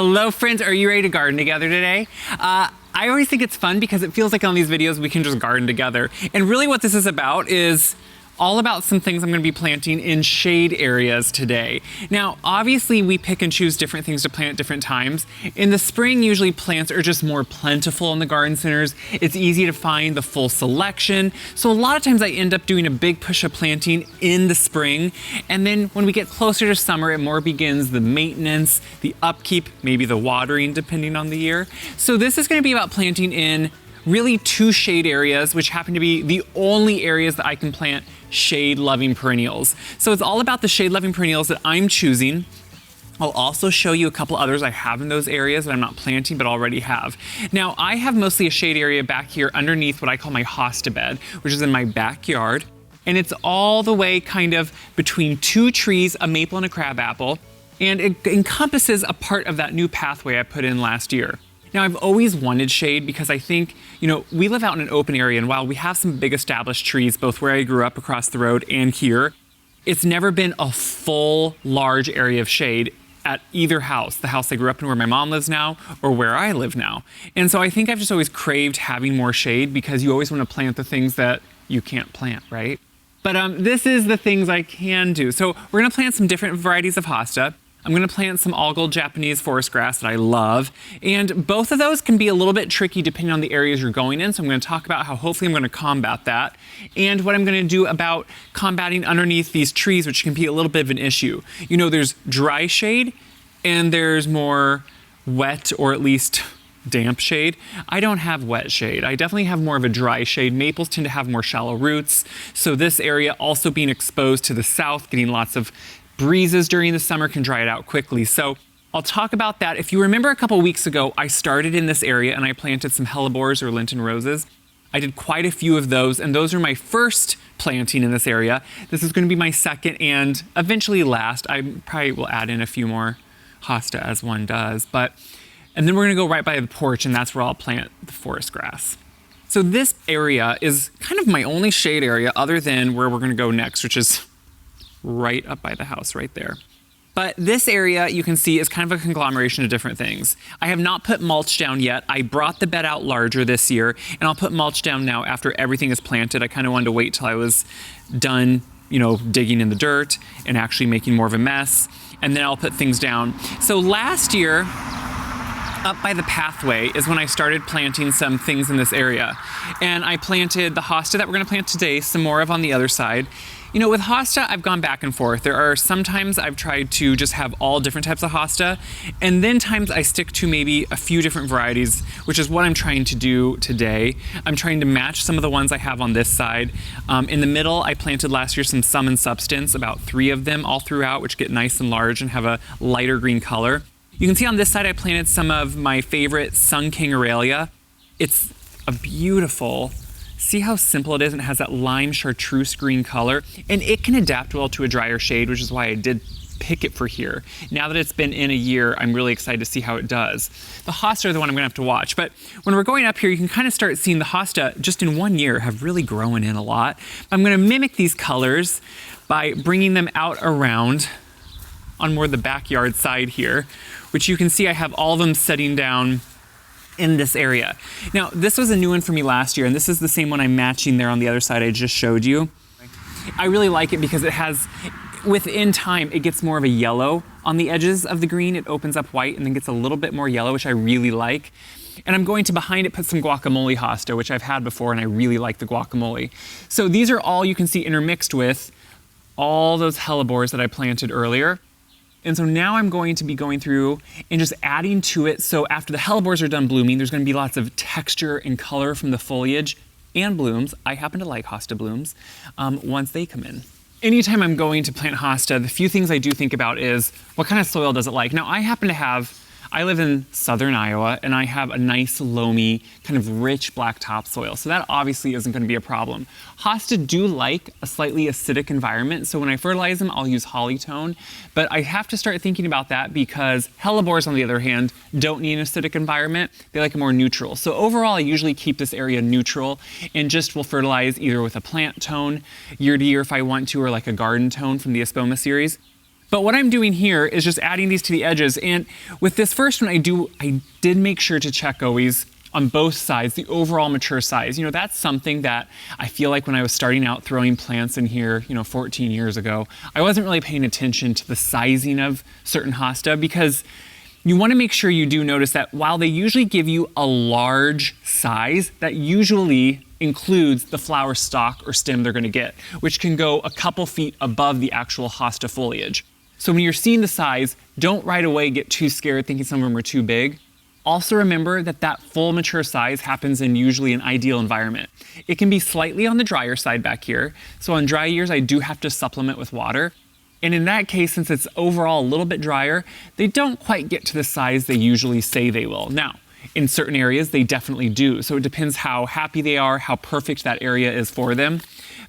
Hello friends, are you ready to garden together today? I always think it's fun because it feels like on these videos we can just garden together. And really what this is about is all about some things I'm going to be planting in shade areas today. Now, obviously we pick and choose different things to plant at different times. In the spring, usually plants are just more plentiful in the garden centers. It's easy to find the full selection. So a lot of times I end up doing a big push of planting in the spring. And then when we get closer to summer, it more begins the maintenance, the upkeep, maybe the watering, depending on the year. So this is going to be about planting in really two shade areas, which happen to be the only areas that I can plant shade-loving perennials. So it's all about the shade-loving perennials that I'm choosing. I'll also show you a couple others I have in those areas that I'm not planting but already have. Now, I have mostly a shade area back here underneath what I call my Hosta bed, which is in my backyard. And it's all the way kind of between two trees, a maple and a crabapple. And it encompasses a part of that new pathway I put in last year. Now, I've always wanted shade because I think, we live out in an open area, and while we have some big established trees, both where I grew up across the road and here, it's never been a full, large area of shade at either house, the house I grew up in where my mom lives now, or where I live now. And so I think I've just always craved having more shade because you always want to plant the things that you can't plant, right? But this is the things I can do. So we're gonna plant some different varieties of Hosta. I'm gonna plant some algal Japanese forest grass that I love. And both of those can be a little bit tricky depending on the areas you're going in. So I'm gonna talk about how hopefully I'm gonna combat that. And what I'm gonna do about combating underneath these trees, which can be a little bit of an issue. There's dry shade and there's more wet or at least damp shade. I don't have wet shade. I definitely have more of a dry shade. Maples tend to have more shallow roots. So this area also being exposed to the south, getting lots of breezes during the summer can dry it out quickly. So I'll talk about that. If you remember a couple weeks ago, I started in this area and I planted some hellebores or Lenten roses. I did quite a few of those, and those are my first planting in this area. This is going to be my second and eventually last. I probably will add in a few more Hosta as one does, and then we're going to go right by the porch, and that's where I'll plant the forest grass. So this area is kind of my only shade area other than where we're going to go next, which is right up by the house right there. But this area you can see is kind of a conglomeration of different things. I have not put mulch down yet. I brought the bed out larger this year, and I'll put mulch down now after everything is planted. I kind of wanted to wait till I was done, digging in the dirt and actually making more of a mess, and then I'll put things down. So last year, up by the pathway is when I started planting some things in this area. And I planted the Hosta that we're gonna plant today, some more of on the other side. With Hosta, I've gone back and forth. There are some times I've tried to just have all different types of Hosta, and then times I stick to maybe a few different varieties, which is what I'm trying to do today. I'm trying to match some of the ones I have on this side. In the middle, I planted last year some Sum and Substance, about 3 of them all throughout, which get nice and large and have a lighter green color. You can see on this side, I planted some of my favorite Sun King Aurelia. It's a beautiful, see how simple it is, and it has that lime chartreuse green color, and it can adapt well to a drier shade, which is why I did pick it for here. Now that it's been in a year, I'm really excited to see how it does. The Hosta are the one I'm gonna have to watch, but when we're going up here, you can kind of start seeing the Hosta just in 1 year have really grown in a lot. I'm gonna mimic these colors by bringing them out around on more the backyard side here, which you can see I have all of them setting down in this area. Now, this was a new one for me last year, and this is the same one I'm matching there on the other side I just showed you. I really like it because it has, within time, it gets more of a yellow on the edges of the green. It opens up white and then gets a little bit more yellow, which I really like. And I'm going to, behind it, put some guacamole Hosta, which I've had before, and I really like the guacamole. So these are all you can see intermixed with all those hellebores that I planted earlier. And so now I'm going to be going through and just adding to it. So after the hellebores are done blooming, there's going to be lots of texture and color from the foliage and blooms. I happen to like Hosta blooms once they come in. Anytime I'm going to plant Hosta, the few things I do think about is what kind of soil does it like? Now I live in southern Iowa, and I have a nice loamy, kind of rich black topsoil. So that obviously isn't going to be a problem. Hosta do like a slightly acidic environment. So when I fertilize them, I'll use Hollytone. But I have to start thinking about that because hellebores, on the other hand, don't need an acidic environment. They like a more neutral. So overall, I usually keep this area neutral and just will fertilize either with a plant tone year to year if I want to, or like a garden tone from the Espoma series. But what I'm doing here is just adding these to the edges. And with this first one, I did make sure to check always on both sides, the overall mature size. You know, that's something that I feel like when I was starting out throwing plants in here, 14 years ago, I wasn't really paying attention to the sizing of certain hosta, because you want to make sure you do notice that while they usually give you a large size, that usually includes the flower stalk or stem they're going to get, which can go a couple feet above the actual hosta foliage. So when you're seeing the size, don't right away get too scared thinking some of them are too big. Also remember that that full mature size happens in usually an ideal environment. It can be slightly on the drier side back here. So on dry years, I do have to supplement with water. And in that case, since it's overall a little bit drier, they don't quite get to the size they usually say they will. Now, in certain areas, they definitely do. So it depends how happy they are, how perfect that area is for them.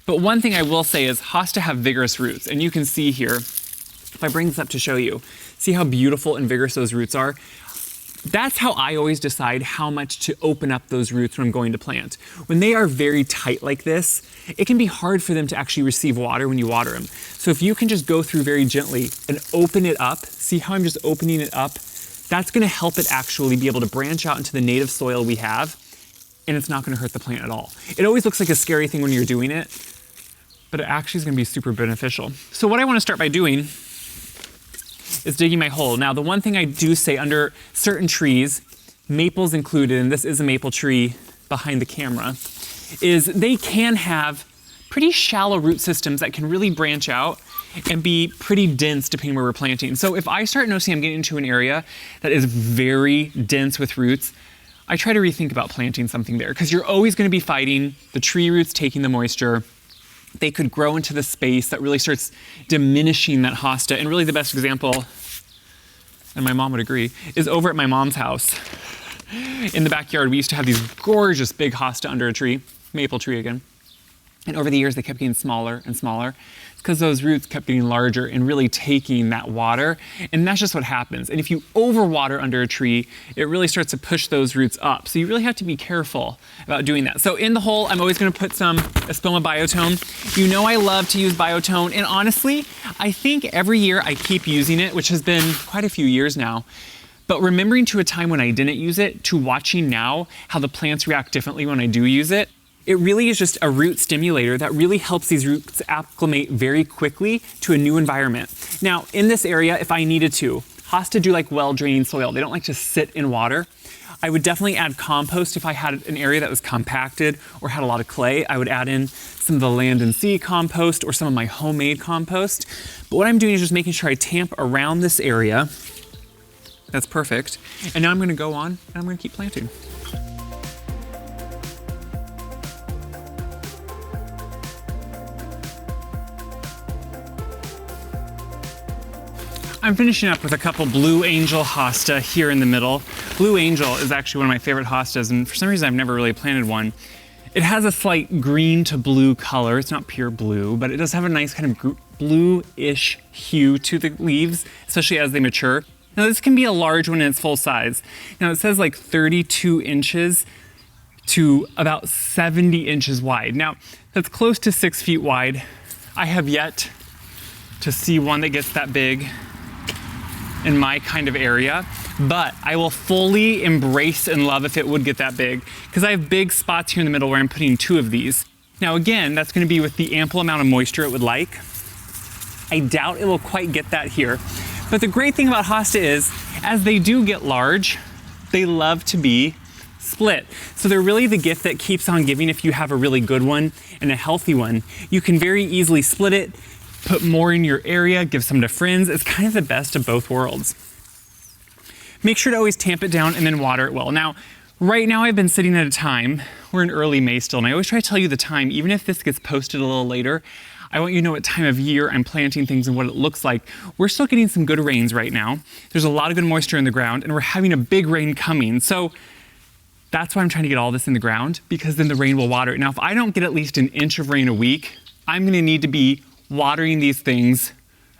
But one thing I will say is hosta have vigorous roots. And you can see here, if I bring this up to show you, see how beautiful and vigorous those roots are? That's how I always decide how much to open up those roots when I'm going to plant. When they are very tight like this, it can be hard for them to actually receive water when you water them. So if you can just go through very gently and open it up, see how I'm just opening it up? That's gonna help it actually be able to branch out into the native soil we have, and it's not gonna hurt the plant at all. It always looks like a scary thing when you're doing it, but it actually is gonna be super beneficial. So what I wanna start by doing is digging my hole. Now, the one thing I do say under certain trees, maples included, and this is a maple tree behind the camera, is they can have pretty shallow root systems that can really branch out and be pretty dense depending where we're planting. So if I start noticing I'm getting into an area that is very dense with roots, I try to rethink about planting something there, because you're always going to be fighting the tree roots taking the moisture. They could grow into the space that really starts diminishing that hosta. And really the best example, and my mom would agree, is over at my mom's house. In the backyard, we used to have these gorgeous big hosta under a tree, maple tree again. And over the years, they kept getting smaller and smaller. It's because those roots kept getting larger and really taking that water. And that's just what happens. And if you overwater under a tree, it really starts to push those roots up. So you really have to be careful about doing that. So in the hole, I'm always gonna put some Espoma Biotone. You know I love to use Biotone. And honestly, I think every year I keep using it, which has been quite a few years now. But remembering to a time when I didn't use it, to watching now how the plants react differently when I do use it, it really is just a root stimulator that really helps these roots acclimate very quickly to a new environment. Now, in this area, if I needed to, hosta do like well-draining soil. They don't like to sit in water. I would definitely add compost if I had an area that was compacted or had a lot of clay. I would add in some of the land and sea compost or some of my homemade compost. But what I'm doing is just making sure I tamp around this area. That's perfect. And now I'm gonna go on and I'm gonna keep planting. I'm finishing up with a couple Blue Angel hosta here in the middle. Blue Angel is actually one of my favorite hostas, and for some reason I've never really planted one. It has a slight green to blue color. It's not pure blue, but it does have a nice kind of blue-ish hue to the leaves, especially as they mature. Now this can be a large one in its full size. Now it says like 32 inches to about 70 inches wide. Now that's close to 6 feet wide. I have yet to see one that gets that big in my kind of area, but I will fully embrace and love if it would get that big, because I have big spots here in the middle where I'm putting 2 of these. Now again, that's gonna be with the ample amount of moisture it would like. I doubt it will quite get that here. But the great thing about hosta is, as they do get large, they love to be split. So they're really the gift that keeps on giving if you have a really good one and a healthy one. You can very easily split it, put more in your area, give some to friends. It's kind of the best of both worlds. Make sure to always tamp it down and then water it well. Now, right now I've been sitting at a time, we're in early May still, and I always try to tell you the time, even if this gets posted a little later. I want you to know what time of year I'm planting things and what it looks like. We're still getting some good rains right now. There's a lot of good moisture in the ground, and we're having a big rain coming. So that's why I'm trying to get all this in the ground, because then the rain will water it. Now, if I don't get at least an inch of rain a week, I'm gonna need to be watering these things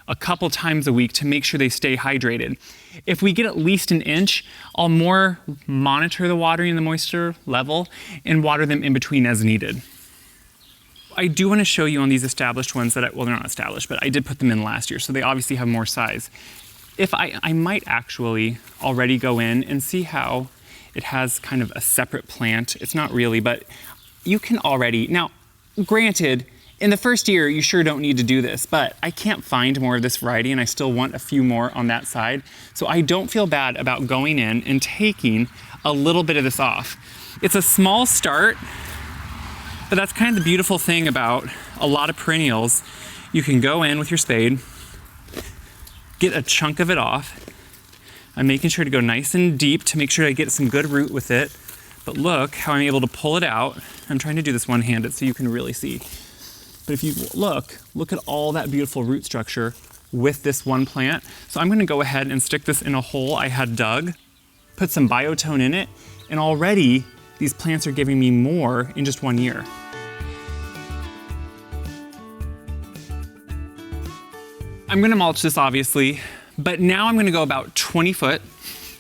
a couple times a week to make sure they stay hydrated. If we get at least an inch, I'll more monitor the watering and the moisture level and water them in between as needed. I do want to show you on these established ones that, well, they're not established, but I did put them in last year, so they obviously have more size. If I might actually already go in and see how it has kind of a separate plant. It's not really, but you can already, now, granted, in the first year, you sure don't need to do this, but I can't find more of this variety and I still want a few more on that side. So I don't feel bad about going in and taking a little bit of this off. It's a small start, but that's kind of the beautiful thing about a lot of perennials. You can go in with your spade, get a chunk of it off. I'm making sure to go nice and deep to make sure I get some good root with it. But look how I'm able to pull it out. I'm trying to do this one-handed so you can really see. But if you look at all that beautiful root structure with this one plant. So I'm gonna go ahead and stick this in a hole I had dug, put some biotone in it, and already these plants are giving me more in just 1 year. I'm gonna mulch this obviously, but now I'm gonna go about 20 foot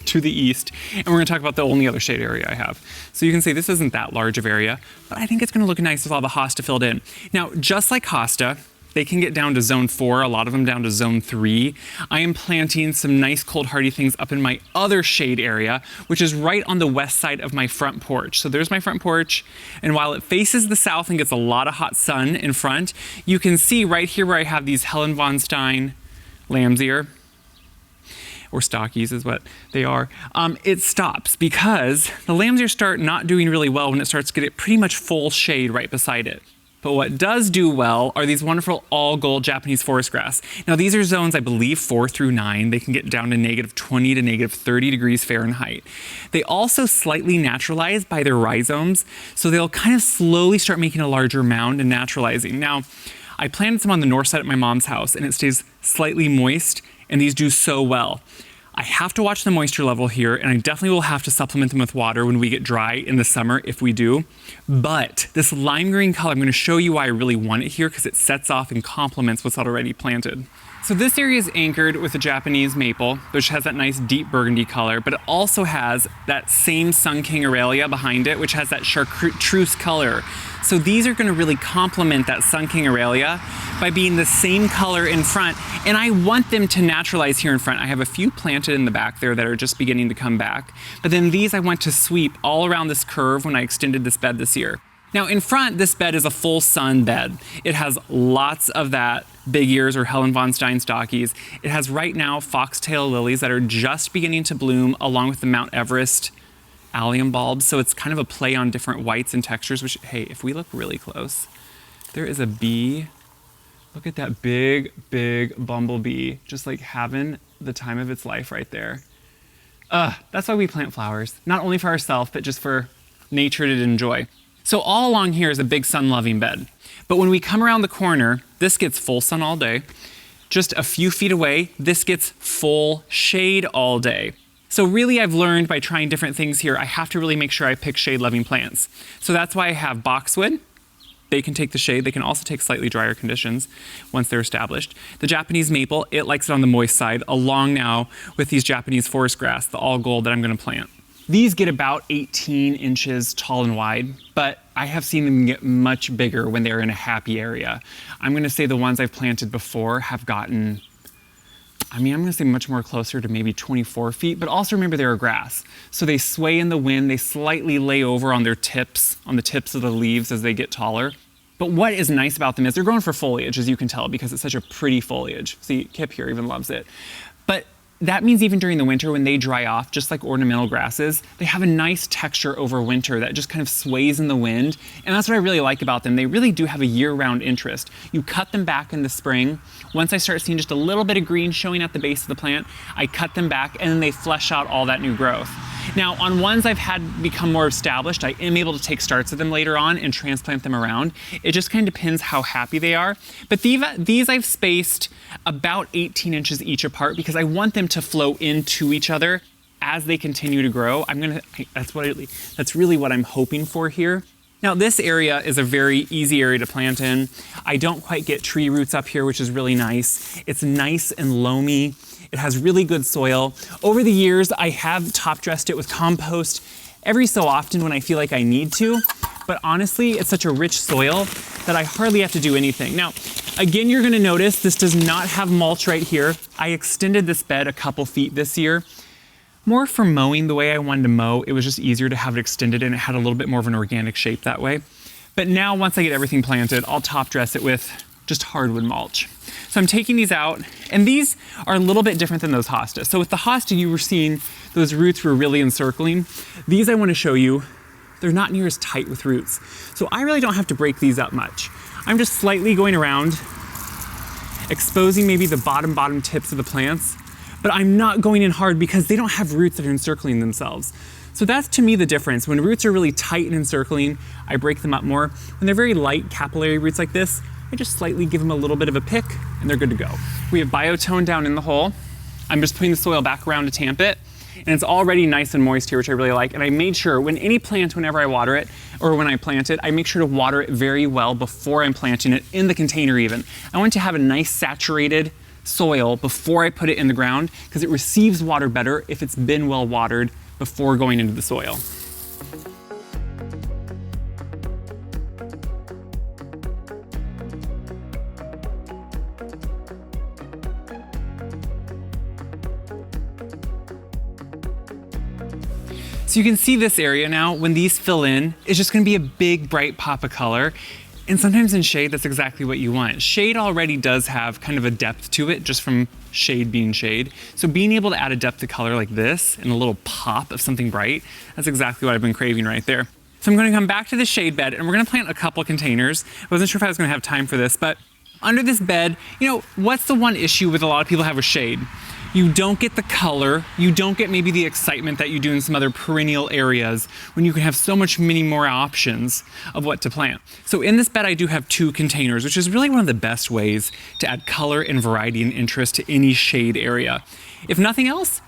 to the east, and we're gonna talk about the only other shade area I have. So you can see this isn't that large of area, but I think it's gonna look nice with all the Hosta filled in. Now, just like Hosta, they can get down to zone 4, a lot of them down to zone 3. I am planting some nice cold hardy things up in my other shade area, which is right on the west side of my front porch. So there's my front porch, and while it faces the south and gets a lot of hot sun in front, you can see right here where I have these Helen von Stein lamb's ear, or stockies is what they are, it stops because the lamb's ear start not doing really well when it starts to get pretty much full shade right beside it. But what does do well are these wonderful all gold Japanese forest grass. Now these are zones, I believe, 4 through 9. They can get down to -20 to -30 degrees Fahrenheit. They also slightly naturalize by their rhizomes, so they'll kind of slowly start making a larger mound and naturalizing. Now, I planted some on the north side at my mom's house and it stays slightly moist, and these do so well. I have to watch the moisture level here, and I definitely will have to supplement them with water when we get dry in the summer if we do. But this lime green color, I'm gonna show you why I really want it here because it sets off and complements what's already planted. So this area is anchored with a Japanese maple, which has that nice deep burgundy color, but it also has that same Sun King Aurelia behind it, which has that chartreuse color. So these are gonna really complement that Sun King Aurelia by being the same color in front, and I want them to naturalize here in front. I have a few planted in the back there that are just beginning to come back, but then these I want to sweep all around this curve when I extended this bed this year. Now in front, this bed is a full sun bed. It has lots of that big ears or Helen von Stein stockies. It has right now foxtail lilies that are just beginning to bloom along with the Mount Everest allium bulbs. So it's kind of a play on different whites and textures, which, hey, if we look really close, there is a bee. Look at that big, big bumblebee, just like having the time of its life right there. That's why we plant flowers, not only for ourselves, but just for nature to enjoy. So all along here is a big sun-loving bed. But when we come around the corner, this gets full sun all day. Just a few feet away, this gets full shade all day. So really I've learned by trying different things here, I have to really make sure I pick shade-loving plants. So that's why I have boxwood. They can take the shade. They can also take slightly drier conditions once they're established. The Japanese maple, it likes it on the moist side, along now with these Japanese forest grass, the all gold that I'm gonna plant. These get about 18 inches tall and wide, but I have seen them get much bigger when they're in a happy area. I'm gonna say the ones I've planted before have gotten, I'm gonna say much more closer to maybe 24 feet, but also remember they're a grass. So they sway in the wind, they slightly lay over on their tips, on the tips of the leaves as they get taller. But what is nice about them is they're growing for foliage, as you can tell, because it's such a pretty foliage. See, Kip here even loves it. But that means even during the winter when they dry off, just like ornamental grasses, they have a nice texture over winter that just kind of sways in the wind. And that's what I really like about them. They really do have a year-round interest. You cut them back in the spring. Once I start seeing just a little bit of green showing at the base of the plant, I cut them back and then they flesh out all that new growth. Now, on ones I've had become more established, I am able to take starts of them later on and transplant them around. It just kind of depends how happy they are. But these I've spaced about 18 inches each apart because I want them to flow into each other as they continue to grow. That's really what I'm hoping for here. Now this area is a very easy area to plant in. I don't quite get tree roots up here, which is really nice. It's nice and loamy. It has really good soil. Over the years, I have top dressed it with compost every so often when I feel like I need to, but honestly, it's such a rich soil that I hardly have to do anything. Now, again, you're gonna notice this does not have mulch right here. I extended this bed a couple feet this year, more for mowing the way I wanted to mow. It was just easier to have it extended and it had a little bit more of an organic shape that way. But now, once I get everything planted, I'll top dress it with just hardwood mulch. So I'm taking these out, and these are a little bit different than those Hostas. So with the Hosta, you were seeing those roots were really encircling. These I want to show you, they're not near as tight with roots. So I really don't have to break these up much. I'm just slightly going around, exposing maybe the bottom tips of the plants, but I'm not going in hard because they don't have roots that are encircling themselves. So that's, to me, the difference. When roots are really tight and encircling, I break them up more. When they're very light capillary roots like this, I just slightly give them a little bit of a pick and they're good to go. We have biotone down in the hole. I'm just putting the soil back around to tamp it. And it's already nice and moist here, which I really like. And I made sure when any plant, whenever I water it, or when I plant it, I make sure to water it very well before I'm planting it in the container even. I want to have a nice saturated soil before I put it in the ground because it receives water better if it's been well watered before going into the soil. So you can see this area now, when these fill in, it's just gonna be a big bright pop of color. And sometimes in shade, that's exactly what you want. Shade already does have kind of a depth to it just from shade being shade. So being able to add a depth of color like this and a little pop of something bright, that's exactly what I've been craving right there. So I'm gonna come back to the shade bed and we're gonna plant a couple containers. I wasn't sure if I was gonna have time for this, but under this bed, you know, what's the one issue with a lot of people have with shade? You don't get the color, you don't get maybe the excitement that you do in some other perennial areas when you can have so many more options of what to plant. So in this bed I do have 2 containers, which is really one of the best ways to add color and variety and interest to any shade area. If nothing else,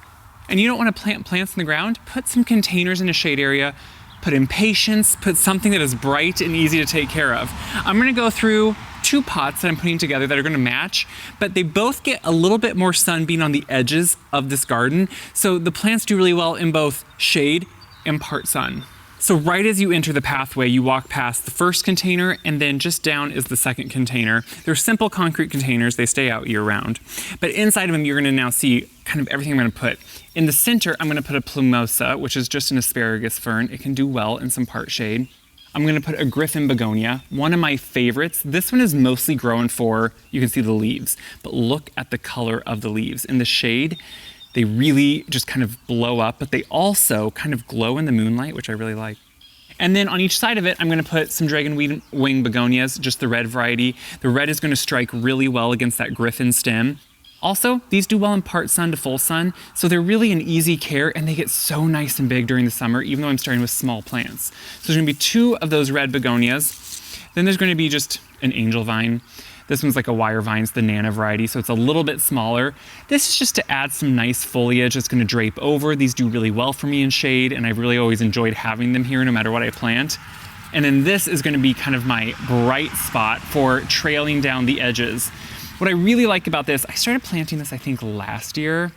and you don't want to plant plants in the ground, put some containers in a shade area, put in patience, put something that is bright and easy to take care of. I'm gonna go through 2 pots that I'm putting together that are gonna match, but they both get a little bit more sun being on the edges of this garden. So the plants do really well in both shade and part sun. So right as you enter the pathway, you walk past the first container and then just down is the second container. They're simple concrete containers, they stay out year round. But inside of them, you're gonna now see kind of everything I'm gonna put. In the center, I'm gonna put a plumosa, which is just an asparagus fern. It can do well in some part shade. I'm gonna put a griffin begonia, one of my favorites. This one is mostly grown for, you can see the leaves, but look at the color of the leaves. In the shade, they really just kind of blow up, but they also kind of glow in the moonlight, which I really like. And then on each side of it, I'm gonna put some dragon wing begonias, just the red variety. The red is gonna strike really well against that griffin stem. Also, these do well in part sun to full sun, so they're really an easy care and they get so nice and big during the summer, even though I'm starting with small plants. So there's gonna be 2 of those red begonias. Then there's gonna be just an angel vine. This one's like a wire vine, it's the Nana variety, so it's a little bit smaller. This is just to add some nice foliage that's gonna drape over. These do really well for me in shade, and I've really always enjoyed having them here no matter what I plant. And then this is gonna be kind of my bright spot for trailing down the edges. What I really like about this, I started planting this I think last year.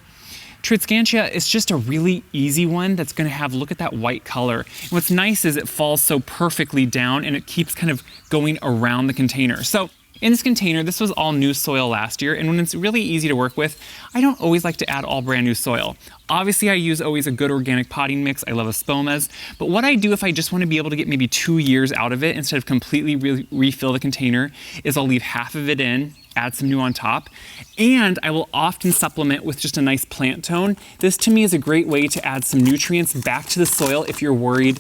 Triscantia is just a really easy one that's gonna have, look at that white color. And what's nice is it falls so perfectly down and it keeps kind of going around the container. So in this container, this was all new soil last year, and when it's really easy to work with, I don't always like to add all brand new soil. Obviously, I use always a good organic potting mix. I love Espomas, but what I do if I just want to be able to get maybe 2 years out of it instead of completely refill the container is I'll leave half of it in, add some new on top, and I will often supplement with just a nice plant tone. This to me is a great way to add some nutrients back to the soil if you're worried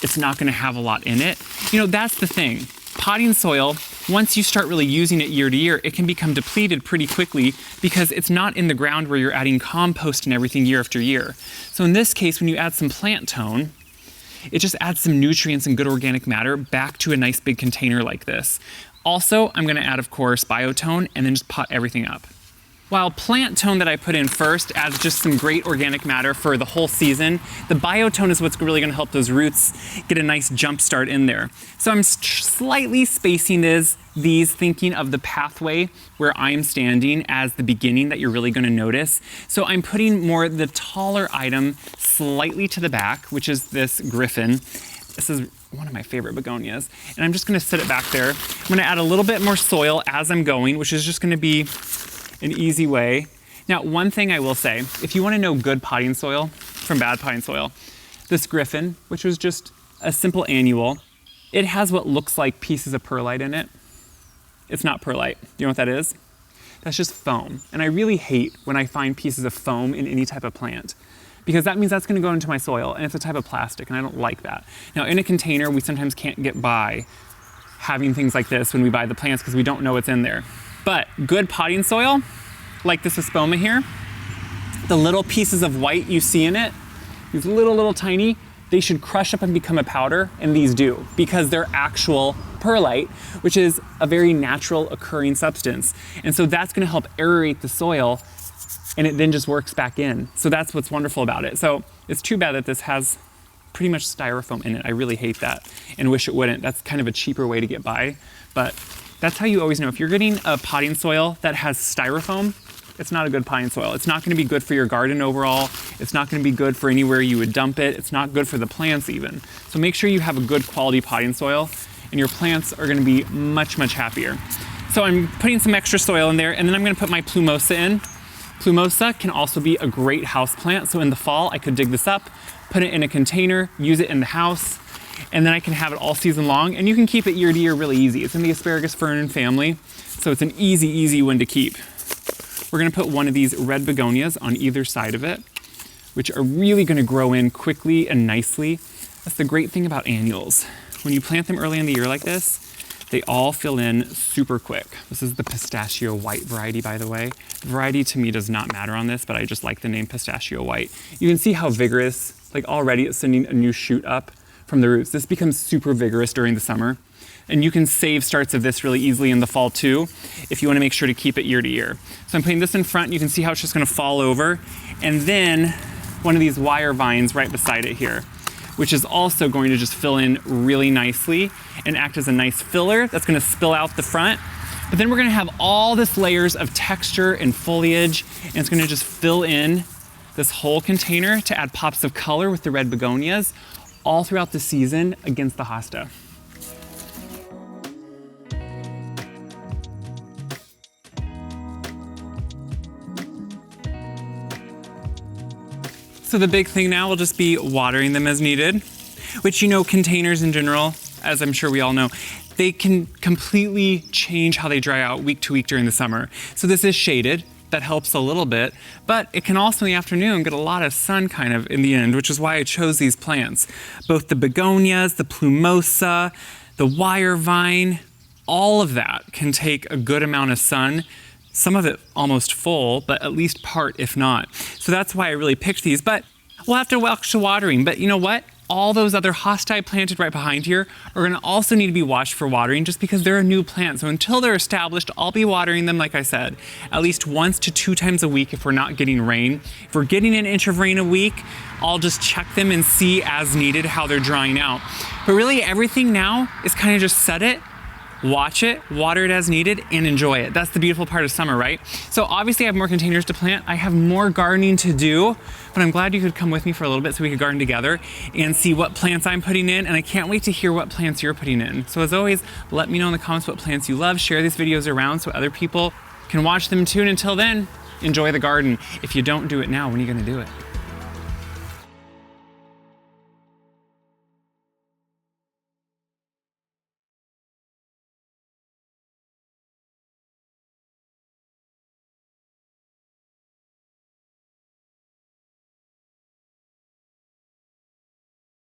it's not going to have a lot in it. You know, that's the thing. Potting soil, once you start really using it year to year, it can become depleted pretty quickly because it's not in the ground where you're adding compost and everything year after year. So in this case, when you add some plant tone, it just adds some nutrients and good organic matter back to a nice big container like this. Also, I'm gonna add, of course, biotone and then just pot everything up. While plant tone that I put in first adds just some great organic matter for the whole season, the biotone is what's really gonna help those roots get a nice jump start in there. So I'm slightly spacing these thinking of the pathway where I'm standing as the beginning that you're really gonna notice. So I'm putting more the taller item slightly to the back, which is this griffin. This is one of my favorite begonias. And I'm just gonna sit it back there. I'm gonna add a little bit more soil as I'm going, which is just gonna be an easy way. Now, one thing I will say, if you wanna know good potting soil from bad potting soil, this Griffin, which was just a simple annual, it has what looks like pieces of perlite in it. It's not perlite. You know what that is? That's just foam. And I really hate when I find pieces of foam in any type of plant, because that means that's gonna go into my soil, and it's a type of plastic, and I don't like that. Now, in a container, we sometimes can't get by having things like this when we buy the plants because we don't know what's in there. But good potting soil, like this Espoma here, the little pieces of white you see in it, these little tiny, they should crush up and become a powder, and these do, because they're actual perlite, which is a very natural occurring substance. And so that's gonna help aerate the soil, and it then just works back in. So that's what's wonderful about it. So it's too bad that this has pretty much styrofoam in it. I really hate that and wish it wouldn't. That's kind of a cheaper way to get by, but that's how you always know. If you're getting a potting soil that has styrofoam, it's not a good potting soil. It's not gonna be good for your garden overall. It's not gonna be good for anywhere you would dump it. It's not good for the plants even. So make sure you have a good quality potting soil, and your plants are gonna be much happier. So I'm putting some extra soil in there, and then I'm gonna put my plumosa in. Plumosa can also be a great house plant. So in the fall, I could dig this up, put it in a container, use it in the house, and then I can have it all season long, and you can keep it year to year really easy. It's in the asparagus fern family, so it's an easy one to keep. We're gonna put one of these red begonias on either side of it, which are really gonna grow in quickly and nicely. That's the great thing about annuals. When you plant them early in the year like this, they all fill in super quick. This is the pistachio white variety, by the way. The variety to me does not matter on this, but I just like the name pistachio white. You can see how vigorous, like already it's sending a new shoot up from the roots. This becomes super vigorous during the summer. And you can save starts of this really easily in the fall too, if you wanna make sure to keep it year to year. So I'm putting this in front, you can see how it's just gonna fall over. And then one of these wire vines right beside it here, which is also going to just fill in really nicely and act as a nice filler that's gonna spill out the front. But then we're gonna have all this layers of texture and foliage, and it's gonna just fill in this whole container to add pops of color with the red begonias all throughout the season against the hosta. So the big thing now will just be watering them as needed, which, you know, containers in general, as I'm sure we all know, they can completely change how they dry out week to week during the summer. So this is shaded, that helps a little bit, but it can also in the afternoon get a lot of sun kind of in the end, which is why I chose these plants. Both the begonias, the plumosa, the wire vine, all of that can take a good amount of sun. Some of it almost full, but at least part, if not. So that's why I really picked these, but we'll have to watch the watering. But you know what? All those other hosta I planted right behind here are gonna also need to be watched for watering just because they're a new plant. So until they're established, I'll be watering them, like I said, at least 1 to 2 times a week if we're not getting rain. If we're getting an inch of rain a week, I'll just check them and see as needed how they're drying out. But really everything now is kind of just set it, watch it, water it as needed, and enjoy it. That's the beautiful part of summer, right? So obviously I have more containers to plant. I have more gardening to do, but I'm glad you could come with me for a little bit so we could garden together and see what plants I'm putting in, and I can't wait to hear what plants you're putting in. So as always, let me know in the comments what plants you love. Share these videos around so other people can watch them too, and until then, enjoy the garden. If you don't do it now, when are you gonna do it?